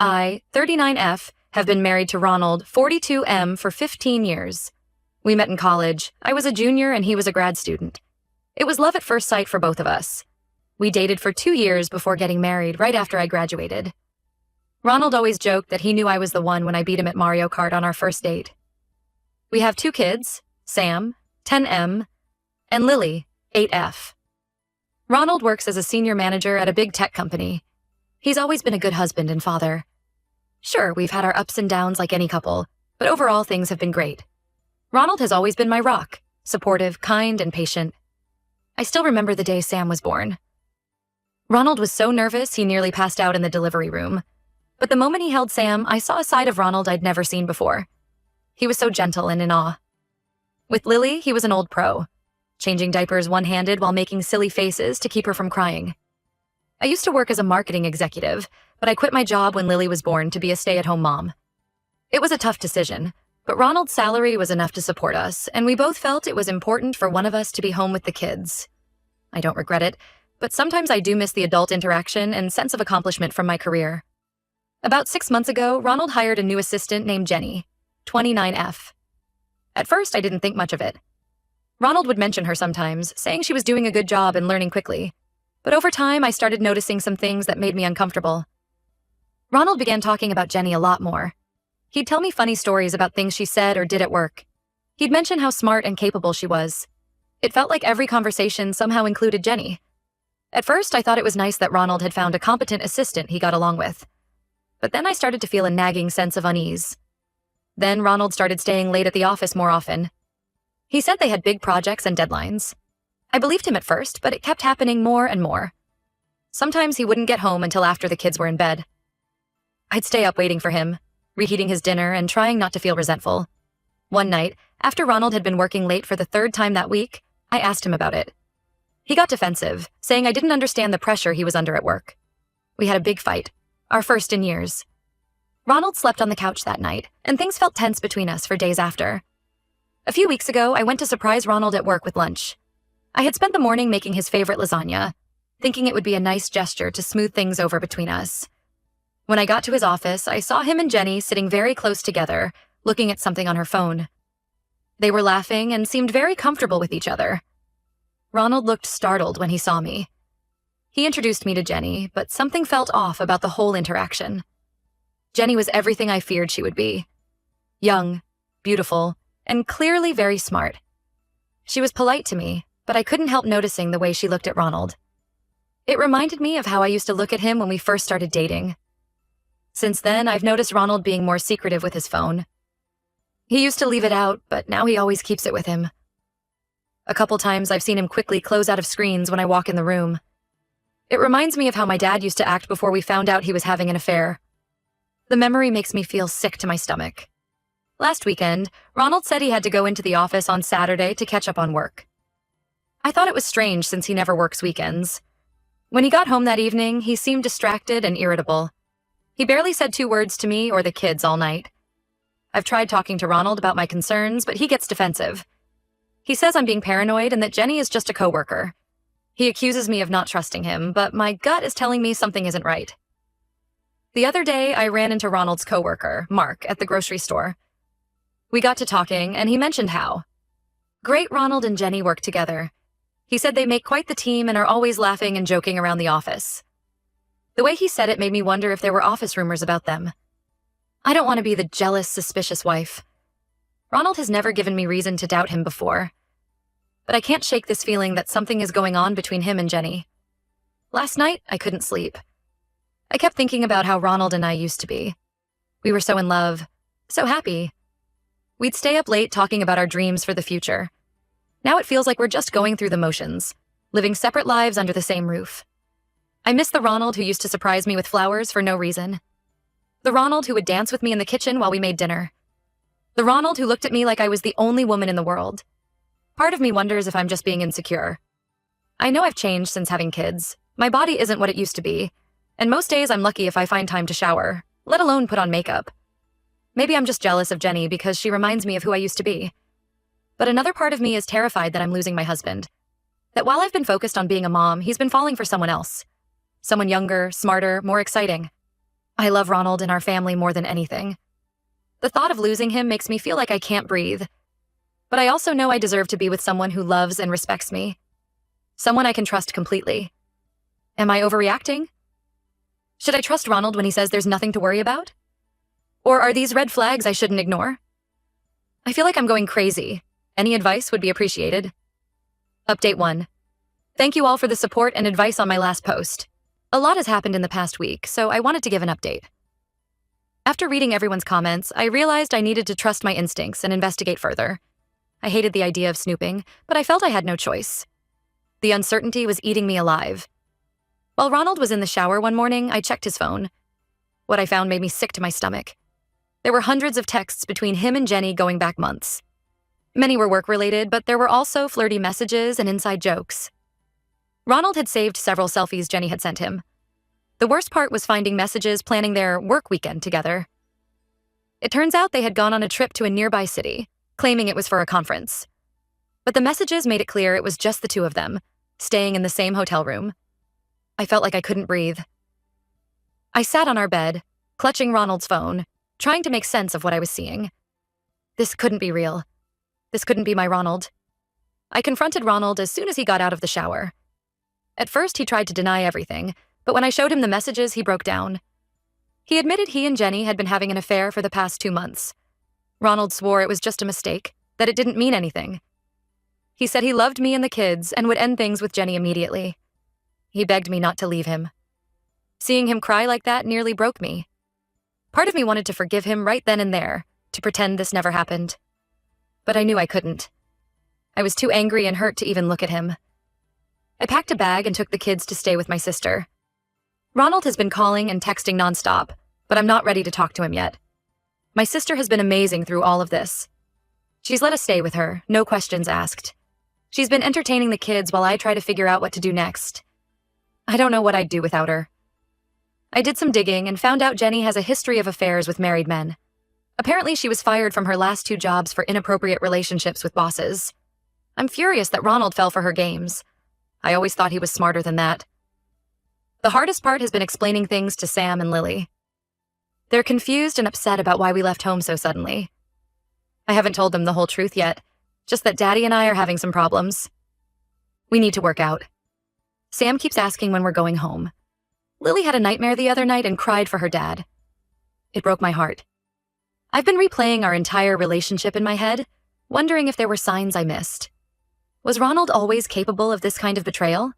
I, 39F, have been married to Ronald, 42M, for 15 years. We met in college. I was a junior and he was a grad student. It was love at first sight for both of us. We dated for 2 years before getting married right after I graduated. Ronald always joked that he knew I was the one when I beat him at Mario Kart on our first date. We have 2 kids, Sam, 10M, and Lily, 8F. Ronald works as a senior manager at a big tech company. He's always been a good husband and father. Sure, we've had our ups and downs like any couple, but overall things have been great. Ronald has always been my rock, supportive, kind, and patient. I still remember the day Sam was born. Ronald was so nervous he nearly passed out in the delivery room. But the moment he held Sam, I saw a side of Ronald I'd never seen before. He was so gentle and in awe. With Lily, he was an old pro, changing diapers one-handed while making silly faces to keep her from crying. I used to work as a marketing executive, but I quit my job when Lily was born to be a stay-at-home mom. It was a tough decision, but Ronald's salary was enough to support us, and we both felt it was important for one of us to be home with the kids. I don't regret it, but sometimes I do miss the adult interaction and sense of accomplishment from my career. About 6 months ago, Ronald hired a new assistant named Jenny, 29F. At first, I didn't think much of it. Ronald would mention her sometimes, saying she was doing a good job and learning quickly. But over time, I started noticing some things that made me uncomfortable. Ronald began talking about Jenny a lot more. He'd tell me funny stories about things she said or did at work. He'd mention how smart and capable she was. It felt like every conversation somehow included Jenny. At first, I thought it was nice that Ronald had found a competent assistant he got along with. But then I started to feel a nagging sense of unease. Then Ronald started staying late at the office more often. He said they had big projects and deadlines. I believed him at first, but it kept happening more and more. Sometimes he wouldn't get home until after the kids were in bed. I'd stay up waiting for him, reheating his dinner and trying not to feel resentful. One night, after Ronald had been working late for the 3rd time that week, I asked him about it. He got defensive, saying I didn't understand the pressure he was under at work. We had a big fight, our first in years. Ronald slept on the couch that night, and things felt tense between us for days after. A few weeks ago, I went to surprise Ronald at work with lunch. I had spent the morning making his favorite lasagna, thinking it would be a nice gesture to smooth things over between us. When I got to his office, I saw him and Jenny sitting very close together, looking at something on her phone. They were laughing and seemed very comfortable with each other. Ronald looked startled when he saw me. He introduced me to Jenny, but something felt off about the whole interaction. Jenny was everything I feared she would be. Young, beautiful, and clearly very smart. She was polite to me, but I couldn't help noticing the way she looked at Ronald. It reminded me of how I used to look at him when we first started dating. Since then, I've noticed Ronald being more secretive with his phone. He used to leave it out, but now he always keeps it with him. A couple times I've seen him quickly close out of screens when I walk in the room. It reminds me of how my dad used to act before we found out he was having an affair. The memory makes me feel sick to my stomach. Last weekend, Ronald said he had to go into the office on Saturday to catch up on work. I thought it was strange since he never works weekends. When he got home that evening, he seemed distracted and irritable. He barely said 2 words to me or the kids all night. I've tried talking to Ronald about my concerns, but he gets defensive. He says I'm being paranoid and that Jenny is just a coworker. He accuses me of not trusting him, but my gut is telling me something isn't right. The other day, I ran into Ronald's coworker, Mark, at the grocery store. We got to talking, and he mentioned how great Ronald and Jenny work together. He said they make quite the team and are always laughing and joking around the office. The way he said it made me wonder if there were office rumors about them. I don't want to be the jealous, suspicious wife. Ronald has never given me reason to doubt him before. But I can't shake this feeling that something is going on between him and Jenny. Last night, I couldn't sleep. I kept thinking about how Ronald and I used to be. We were so in love, so happy. We'd stay up late talking about our dreams for the future. Now it feels like we're just going through the motions, living separate lives under the same roof. I miss the Ronald who used to surprise me with flowers for no reason. The Ronald who would dance with me in the kitchen while we made dinner. The Ronald who looked at me like I was the only woman in the world. Part of me wonders if I'm just being insecure. I know I've changed since having kids. My body isn't what it used to be. And most days I'm lucky if I find time to shower, let alone put on makeup. Maybe I'm just jealous of Jenny because she reminds me of who I used to be. But another part of me is terrified that I'm losing my husband. That while I've been focused on being a mom, he's been falling for someone else. Someone younger, smarter, more exciting. I love Ronald and our family more than anything. The thought of losing him makes me feel like I can't breathe. But I also know I deserve to be with someone who loves and respects me. Someone I can trust completely. Am I overreacting? Should I trust Ronald when he says there's nothing to worry about? Or are these red flags I shouldn't ignore? I feel like I'm going crazy. Any advice would be appreciated. Update 1. Thank you all for the support and advice on my last post. A lot has happened in the past week, so I wanted to give an update. After reading everyone's comments, I realized I needed to trust my instincts and investigate further. I hated the idea of snooping, but I felt I had no choice. The uncertainty was eating me alive. While Ronald was in the shower one morning, I checked his phone. What I found made me sick to my stomach. There were hundreds of texts between him and Jenny going back months. Many were work-related, but there were also flirty messages and inside jokes. Ronald had saved several selfies Jenny had sent him. The worst part was finding messages planning their work weekend together. It turns out they had gone on a trip to a nearby city, claiming it was for a conference. But the messages made it clear it was just the two of them, staying in the same hotel room. I felt like I couldn't breathe. I sat on our bed, clutching Ronald's phone, trying to make sense of what I was seeing. This couldn't be real. This couldn't be my Ronald. I confronted Ronald as soon as he got out of the shower. At first, he tried to deny everything, but when I showed him the messages, he broke down. He admitted he and Jenny had been having an affair for the past 2 months. Ronald swore it was just a mistake, that it didn't mean anything. He said he loved me and the kids and would end things with Jenny immediately. He begged me not to leave him. Seeing him cry like that nearly broke me. Part of me wanted to forgive him right then and there, to pretend this never happened. But I knew I couldn't. I was too angry and hurt to even look at him. I packed a bag and took the kids to stay with my sister. Ronald has been calling and texting nonstop, but I'm not ready to talk to him yet. My sister has been amazing through all of this. She's let us stay with her, no questions asked. She's been entertaining the kids while I try to figure out what to do next. I don't know what I'd do without her. I did some digging and found out Jenny has a history of affairs with married men. Apparently, she was fired from her last 2 jobs for inappropriate relationships with bosses. I'm furious that Ronald fell for her games. I always thought he was smarter than that. The hardest part has been explaining things to Sam and Lily. They're confused and upset about why we left home so suddenly. I haven't told them the whole truth yet, just that Daddy and I are having some problems. We need to work out. Sam keeps asking when we're going home. Lily had a nightmare the other night and cried for her dad. It broke my heart. I've been replaying our entire relationship in my head, wondering if there were signs I missed. Was Ronald always capable of this kind of betrayal?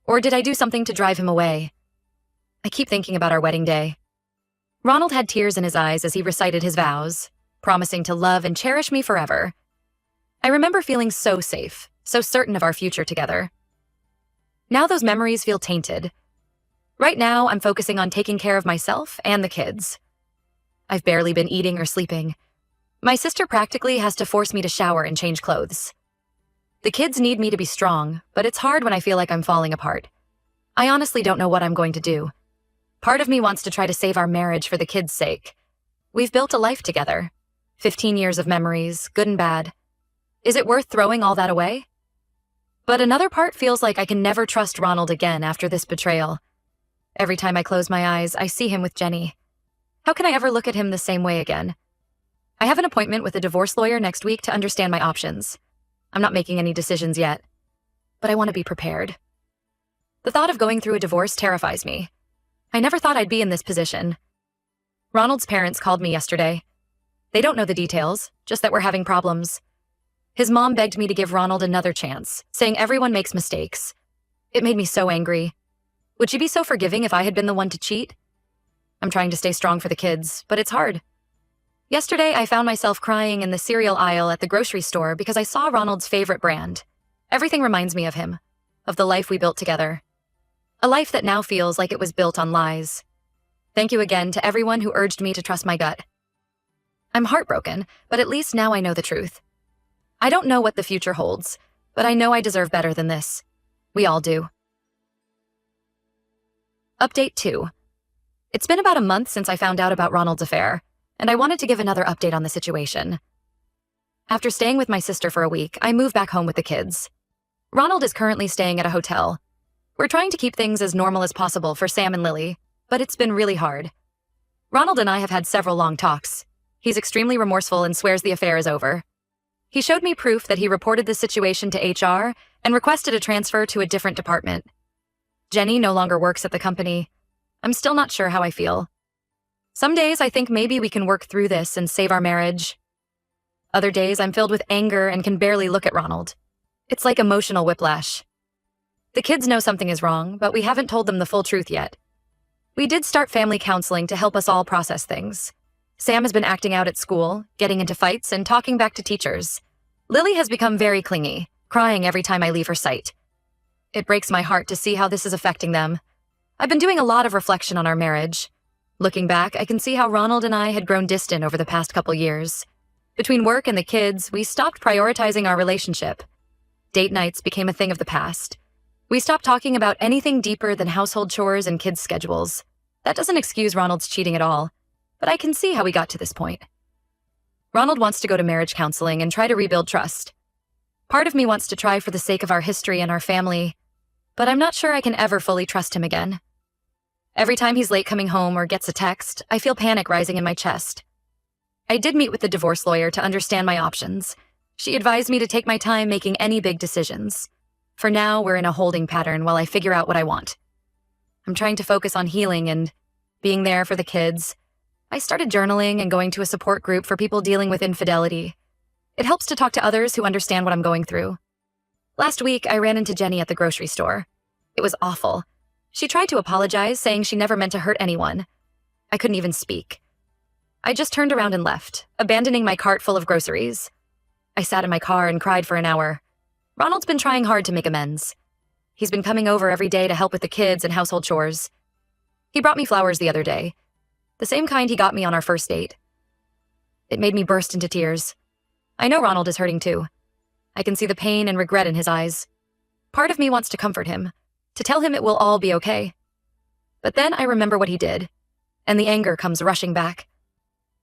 Or did I do something to drive him away? I keep thinking about our wedding day. Ronald had tears in his eyes as he recited his vows, promising to love and cherish me forever. I remember feeling so safe, so certain of our future together. Now those memories feel tainted. Right now, I'm focusing on taking care of myself and the kids. I've barely been eating or sleeping. My sister practically has to force me to shower and change clothes. The kids need me to be strong, but it's hard when I feel like I'm falling apart. I honestly don't know what I'm going to do. Part of me wants to try to save our marriage for the kids' sake. We've built a life together. 15 years of memories, good and bad. Is it worth throwing all that away? But another part feels like I can never trust Ronald again after this betrayal. Every time I close my eyes, I see him with Jenny. How can I ever look at him the same way again? I have an appointment with a divorce lawyer next week to understand my options. I'm not making any decisions yet, but I want to be prepared. The thought of going through a divorce terrifies me. I never thought I'd be in this position. Ronald's parents called me yesterday. They don't know the details, just that we're having problems. His mom begged me to give Ronald another chance, saying everyone makes mistakes. It made me so angry. Would she be so forgiving if I had been the one to cheat? I'm trying to stay strong for the kids, but it's hard. Yesterday, I found myself crying in the cereal aisle at the grocery store because I saw Ronald's favorite brand. Everything reminds me of him, of the life we built together. A life that now feels like it was built on lies. Thank you again to everyone who urged me to trust my gut. I'm heartbroken, but at least now I know the truth. I don't know what the future holds, but I know I deserve better than this. We all do. Update 2. It's been about a month since I found out about Ronald's affair, and I wanted to give another update on the situation. After staying with my sister for a week, I moved back home with the kids. Ronald is currently staying at a hotel. We're trying to keep things as normal as possible for Sam and Lily, but it's been really hard. Ronald and I have had several long talks. He's extremely remorseful and swears the affair is over. He showed me proof that he reported the situation to HR and requested a transfer to a different department. Jenny no longer works at the company. I'm still not sure how I feel. Some days I think maybe we can work through this and save our marriage. Other days I'm filled with anger and can barely look at Ronald. It's like emotional whiplash. The kids know something is wrong, but we haven't told them the full truth yet. We did start family counseling to help us all process things. Sam has been acting out at school, getting into fights, and talking back to teachers. Lily has become very clingy, crying every time I leave her sight. It breaks my heart to see how this is affecting them. I've been doing a lot of reflection on our marriage. Looking back, I can see how Ronald and I had grown distant over the past couple years. Between work and the kids, we stopped prioritizing our relationship. Date nights became a thing of the past. We stopped talking about anything deeper than household chores and kids' schedules. That doesn't excuse Ronald's cheating at all, but I can see how we got to this point. Ronald wants to go to marriage counseling and try to rebuild trust. Part of me wants to try for the sake of our history and our family, but I'm not sure I can ever fully trust him again. Every time he's late coming home or gets a text, I feel panic rising in my chest. I did meet with the divorce lawyer to understand my options. She advised me to take my time making any big decisions. For now, we're in a holding pattern while I figure out what I want. I'm trying to focus on healing and being there for the kids. I started journaling and going to a support group for people dealing with infidelity. It helps to talk to others who understand what I'm going through. Last week, I ran into Jenny at the grocery store. It was awful. She tried to apologize, saying she never meant to hurt anyone. I couldn't even speak. I just turned around and left, abandoning my cart full of groceries. I sat in my car and cried for an hour. Ronald's been trying hard to make amends. He's been coming over every day to help with the kids and household chores. He brought me flowers the other day, the same kind he got me on our first date. It made me burst into tears. I know Ronald is hurting too. I can see the pain and regret in his eyes. Part of me wants to comfort him, to tell him it will all be okay. But then I remember what he did, and the anger comes rushing back.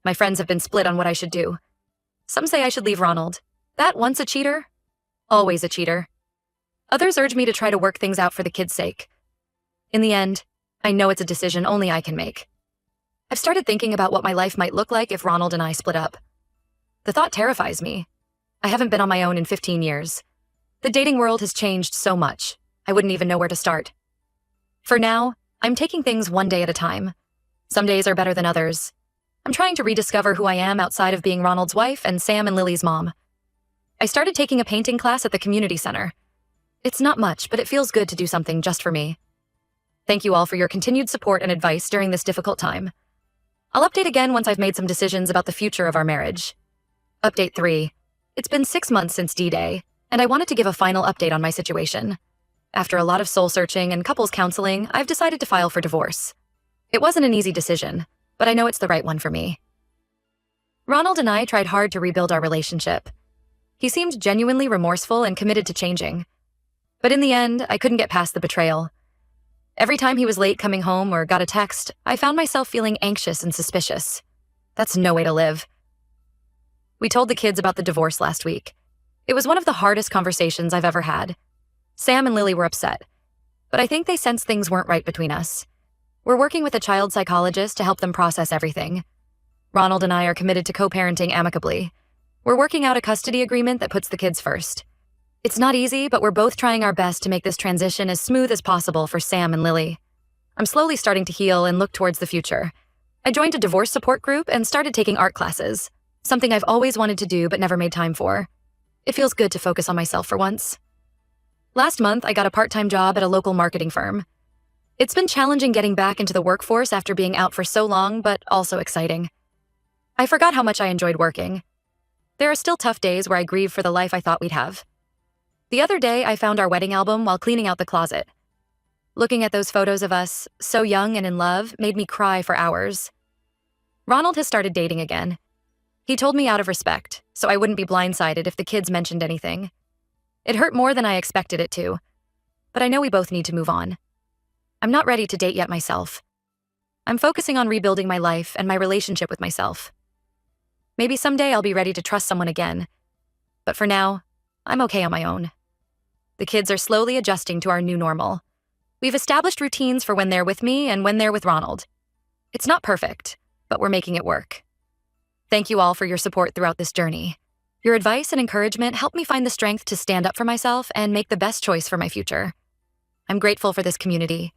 My friends have been split on what I should do. Some say I should leave Ronald. That once a cheater, always a cheater. Others urge me to try to work things out for the kids' sake. In the end, I know it's a decision only I can make. I've started thinking about what my life might look like if Ronald and I split up. The thought terrifies me. I haven't been on my own in 15 years. The dating world has changed so much, I wouldn't even know where to start. For now, I'm taking things one day at a time. Some days are better than others. I'm trying to rediscover who I am outside of being Ronald's wife and Sam and Lily's mom. I started taking a painting class at the community center. It's not much, but it feels good to do something just for me. Thank you all for your continued support and advice during this difficult time. I'll update again once I've made some decisions about the future of our marriage. Update 3. It's been 6 months since D-Day, and I wanted to give a final update on my situation. After a lot of soul-searching and couples counseling, I've decided to file for divorce. It wasn't an easy decision, but I know it's the right one for me. Ronald and I tried hard to rebuild our relationship. He seemed genuinely remorseful and committed to changing. But in the end, I couldn't get past the betrayal. Every time he was late coming home or got a text, I found myself feeling anxious and suspicious. That's no way to live. We told the kids about the divorce last week. It was one of the hardest conversations I've ever had. Sam and Lily were upset, but I think they sensed things weren't right between us. We're working with a child psychologist to help them process everything. Ronald and I are committed to co-parenting amicably. We're working out a custody agreement that puts the kids first. It's not easy, but we're both trying our best to make this transition as smooth as possible for Sam and Lily. I'm slowly starting to heal and look towards the future. I joined a divorce support group and started taking art classes, something I've always wanted to do but never made time for. It feels good to focus on myself for once. Last month, I got a part-time job at a local marketing firm. It's been challenging getting back into the workforce after being out for so long, but also exciting. I forgot how much I enjoyed working. There are still tough days where I grieve for the life I thought we'd have. The other day, I found our wedding album while cleaning out the closet. Looking at those photos of us, so young and in love, made me cry for hours. Ronald has started dating again. He told me out of respect, so I wouldn't be blindsided if the kids mentioned anything. It hurt more than I expected it to, but I know we both need to move on. I'm not ready to date yet myself. I'm focusing on rebuilding my life and my relationship with myself. Maybe someday I'll be ready to trust someone again, but for now, I'm okay on my own. The kids are slowly adjusting to our new normal. We've established routines for when they're with me and when they're with Ronald. It's not perfect, but we're making it work. Thank you all for your support throughout this journey. Your advice and encouragement help me find the strength to stand up for myself and make the best choice for my future. I'm grateful for this community